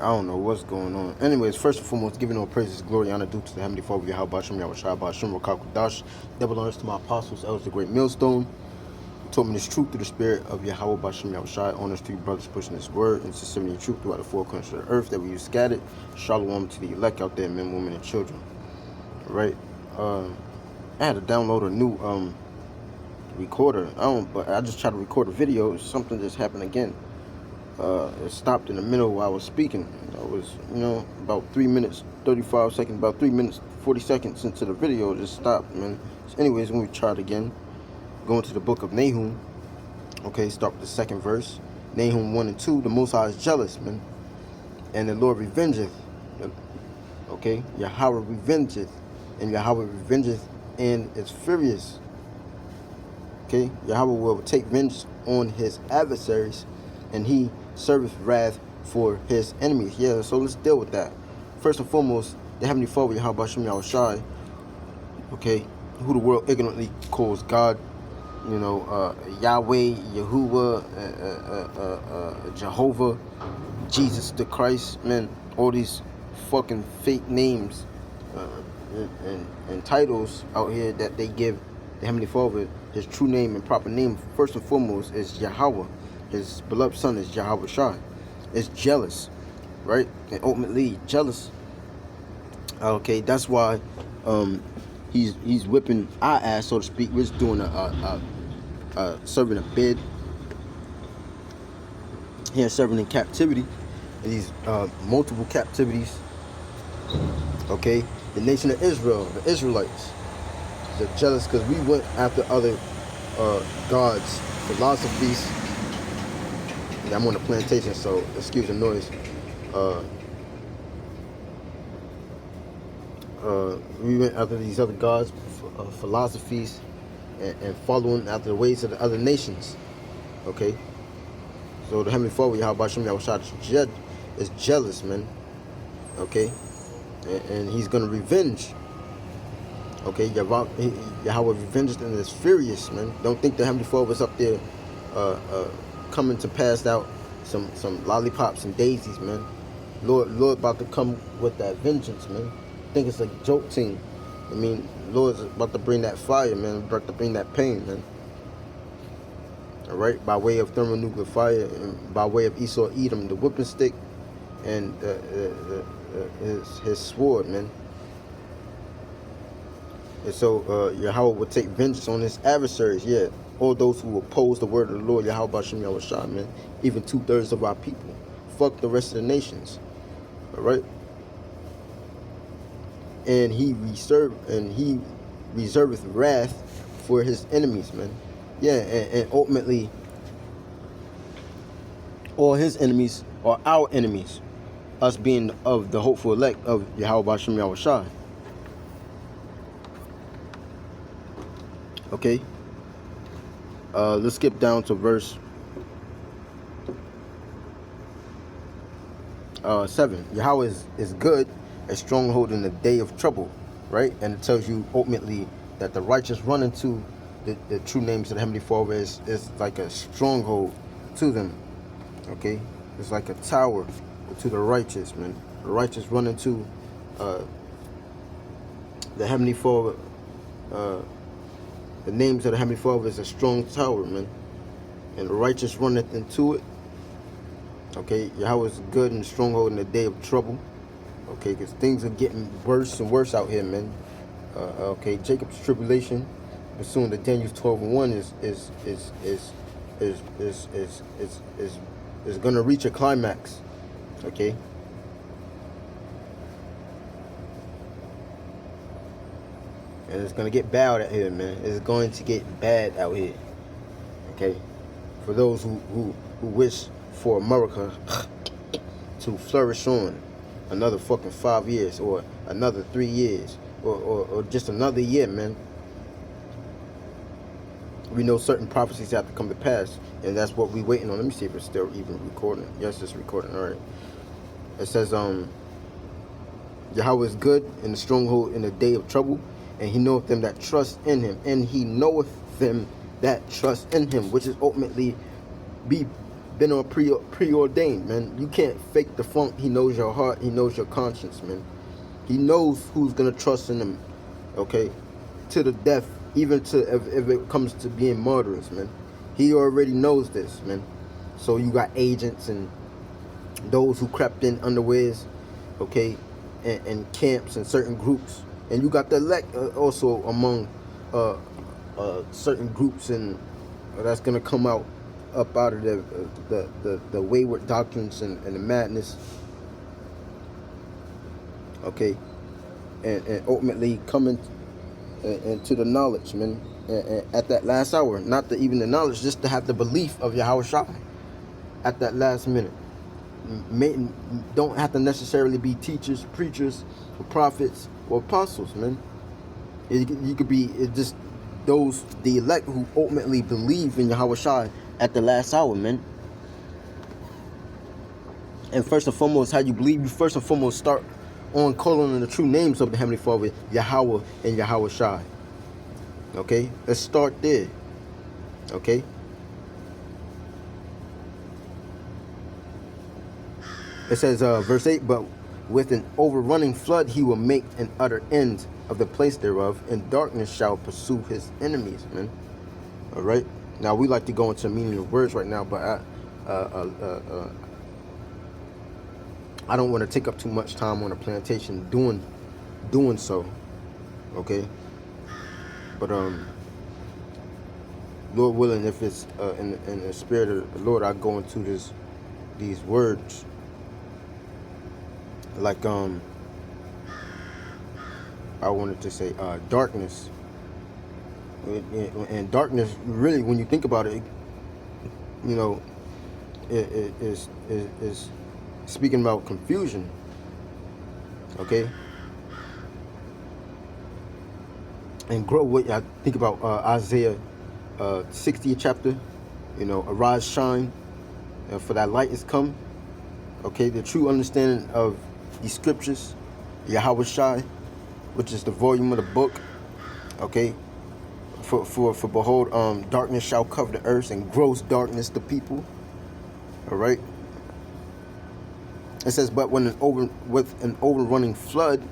don't know what's going on. Anyways, first and foremost, giving all praises, glory, honor due to the Heavenly Father, Yahweh Bashem, Yahweh Shai, Bashem, Rakakudash, double honors to my apostles, elders, the great millstone, who taught me this truth through the spirit of Yahweh Bashem, Yahweh Shai, honors to you brothers pushing this word and sincerity and truth throughout the four corners of the earth that we use scattered. Shalom to the elect out there, men, women, and children. All right. I had to download a new recorder. But I just tried to record a video. Something just happened again. It stopped in the middle while I was speaking. I was, about 3 minutes, 35 seconds, about 3 minutes, 40 seconds into the video, it just stopped, man. So anyways, when we tried again, going to the book of Nahum, okay, start with the second verse. Nahum 1 and 2, the Most High is jealous, man, and the Lord revengeth, okay, Yahweh revengeth, and Yahweh revengeth and is furious, okay. Yahweh will take vengeance on his adversaries, and he serveth wrath for his enemies. Yeah, so let's deal with that. First and foremost, the Heavenly Father, Yahweh Bashem, Yahweh Shai, okay, who the world ignorantly calls God, Yahweh, Yahuwah, Jehovah, Jesus the Christ, man, all these fucking fake names and titles out here that they give the Heavenly Father. His true name and proper name, first and foremost, is Yahweh. His beloved son is Yahweh Shai. Is jealous, right? And ultimately jealous. Okay, that's why he's whipping our ass, so to speak. We're just doing serving a bid here, serving in captivity, in these multiple captivities. Okay, the nation of Israel, the Israelites, they're jealous because we went after other gods, philosophies. Yeah, I'm on a plantation, so excuse the noise. We went after these other gods, philosophies, and following after the ways of the other nations. Okay, so the Heavenly Father, Yahweh Bashem, Yahweh Shai, is jealous, man. Okay, and he's gonna revenge. Okay, Yahweh revenges and is furious, man. Don't think the Heavenly Father was up there coming to pass out some lollipops and daisies, man. Lord about to come with that vengeance, man. I think it's a joke team. I mean, Lord's about to bring that fire, man. About to bring that pain, man. All right, by way of thermonuclear fire, and by way of Esau Edom, the whipping stick, and his sword, man. And so Yahweh will take vengeance on his adversaries, yeah. All those who oppose the word of the Lord, Yahweh Bashem, Yahweh Shai, man. Even 2/3 of our people. Fuck the rest of the nations. All right. And he reserveth wrath for his enemies, man. Yeah, and ultimately, all his enemies are our enemies. Us being of the hopeful elect of Yahweh Bashem, Yahweh Shai. Okay. Let's skip down to verse 7. Yahweh is good, a stronghold in the day of trouble, right? And it tells you ultimately that the righteous run into the true names of the Heavenly Father is like a stronghold to them. Okay, it's like a tower to the righteous, man. The righteous run into the Heavenly Father. The names of the Heavenly Father is a strong tower, man. And the righteous runneth into it. Okay, Yahweh is good and stronghold in the day of trouble. Okay, because things are getting worse and worse out here, man. Okay, Jacob's tribulation, pursuing to Daniel 12:1 is gonna reach a climax. Okay. And it's going to get bad out here, man. It's going to get bad out here. Okay? For those who wish for America to flourish on another fucking 5 years or another 3 years or just another year, man. We know certain prophecies have to come to pass, and that's what we waiting on. Let me see if it's still even recording. Yes, it's recording. All right. It says, Yahweh is good in the stronghold in the day of trouble, and he knoweth them that trust in him, and he knoweth them that trust in him, which is ultimately be been on preordained, man. You can't fake the funk. He knows your heart. He knows your conscience, man. He knows who's gonna trust in him, okay, to the death, even to if it comes to being murderers, man. He already knows this, man. So you got agents and those who crept in unawares, okay, and camps and certain groups, and you got the elect also among certain groups, and that's gonna come out up out of the wayward doctrines and the madness, okay, and ultimately coming into the knowledge, man, and at that last hour, not even the knowledge, just to have the belief of Yahweh Shai at that last minute. Don't have to necessarily be teachers, preachers, or prophets, or apostles, man. You could be just those, the elect who ultimately believe in Yahweh Shai at the last hour, man. And first and foremost, how you believe, you first and foremost start on calling on the true names of the Heavenly Father, Yahweh and Yahweh Shai. Okay, let's start there. Okay. It says, verse 8, but with an overrunning flood he will make an utter end of the place thereof, and darkness shall pursue his enemies, man. All right. Now, we like to go into the meaning of words right now, but I don't want to take up too much time on a plantation doing so. Okay. But Lord willing, if it's in the spirit of the Lord, I go into these words. Like I wanted to say darkness, and darkness really, when you think about it, you know, it is speaking about confusion. Okay. And grow what I think about Isaiah 60th chapter, you know, arise, shine, for thy light is come. Okay, the true understanding of these scriptures, Yahweh Shai, which is the volume of the book. Okay, for behold, darkness shall cover the earth, and gross darkness the people. All right. It says, but with an overrunning flood,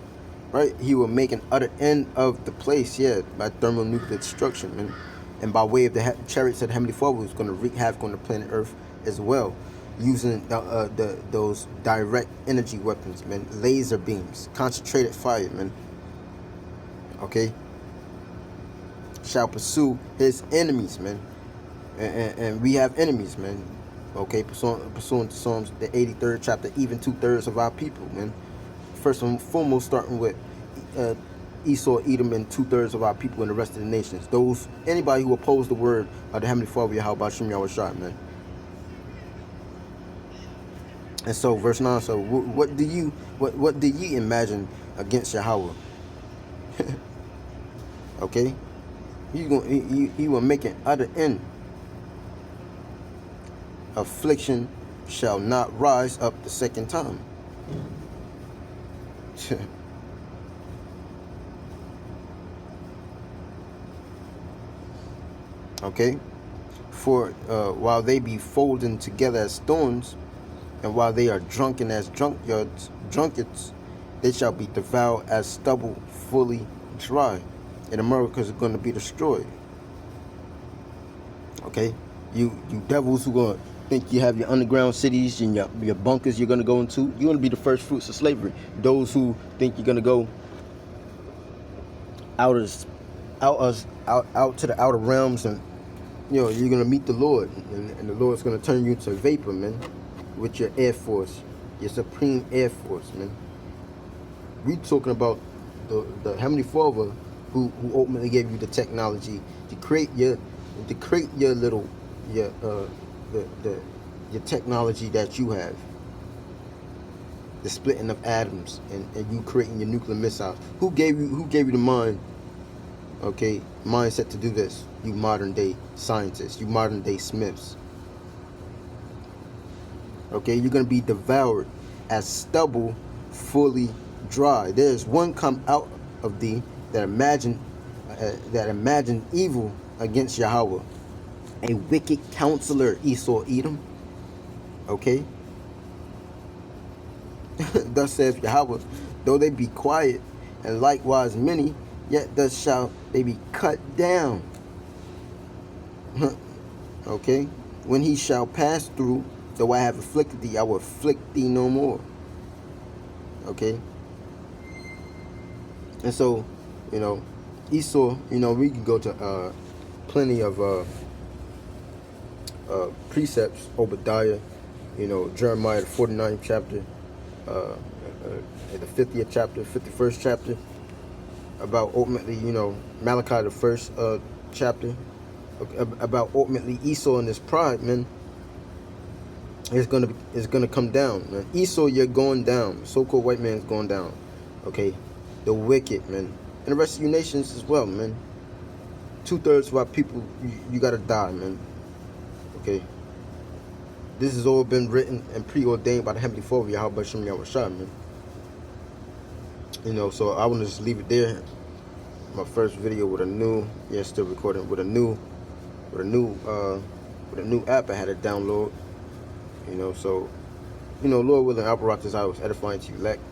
right, he will make an utter end of the place, yeah, by thermonuclear destruction, man, and by way of the chariots of the Heavenly Father, who's going to wreak havoc on the planet Earth as well, using those direct energy weapons, man, laser beams, concentrated fire, man. Okay, shall pursue his enemies, man, and we have enemies, man. Okay, pursuant to Psalms the 83rd chapter, even 2/3 of our people, man. First and foremost, starting with Esau, Edom, and 2/3 of our people and the rest of the nations. Anybody who oppose the word of the Heavenly Father, Yahweh Shem Yahweh Shai, man. And so, verse 9. So, what do ye imagine against Yahweh? Okay, he will make an utter end. Affliction shall not rise up the second time. Okay, for while they be folding together as thorns, and while they are drunken as drunkards, they shall be devoured as stubble fully dry, and America is going to be destroyed. Okay, you devils who gonna think you have your underground cities and your bunkers you're gonna go into, you're gonna be the first fruits of slavery. Those who think you're gonna go out to the outer realms, and you know you're gonna meet the Lord, and the Lord's gonna turn you into vapor, man, with your Air Force, your Supreme Air Force, man. We talking about the Heavenly Father who ultimately gave you the technology to create your little your technology that you have, the splitting of atoms, and you creating your nuclear missiles. Who gave you the mindset to do this? You modern day scientists, you modern day Smiths. Okay, you're gonna be devoured as stubble fully dry. There's one come out of thee that imagine evil against Yahweh, a wicked counselor, Esau, Edom. Okay? Thus saith Yahweh, though they be quiet, and likewise many, yet thus shall they be cut down. Okay? When he shall pass through, though I have afflicted thee, I will afflict thee no more. Okay? And so, Esau, we can go to plenty of precepts, Obadiah, Jeremiah, the 49th chapter, the 50th chapter, 51st chapter, about ultimately, Malachi, the first chapter, about ultimately Esau and his pride, man. It's gonna come down, man. Esau, you're going down. So-called white man's going down. Okay, the wicked, man, and the rest of you nations as well, man. 2/3 of our people, you gotta die, man. Okay, this has all been written and preordained by the Heavenly Father, Yahweh Shem Yahushua, man. So I want to just leave it there. My first video with a new, still recording with a new app I had to download. So Lord willing, I'll rock this out. Edifying to you elect.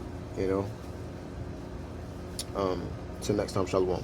Till next time, shalom.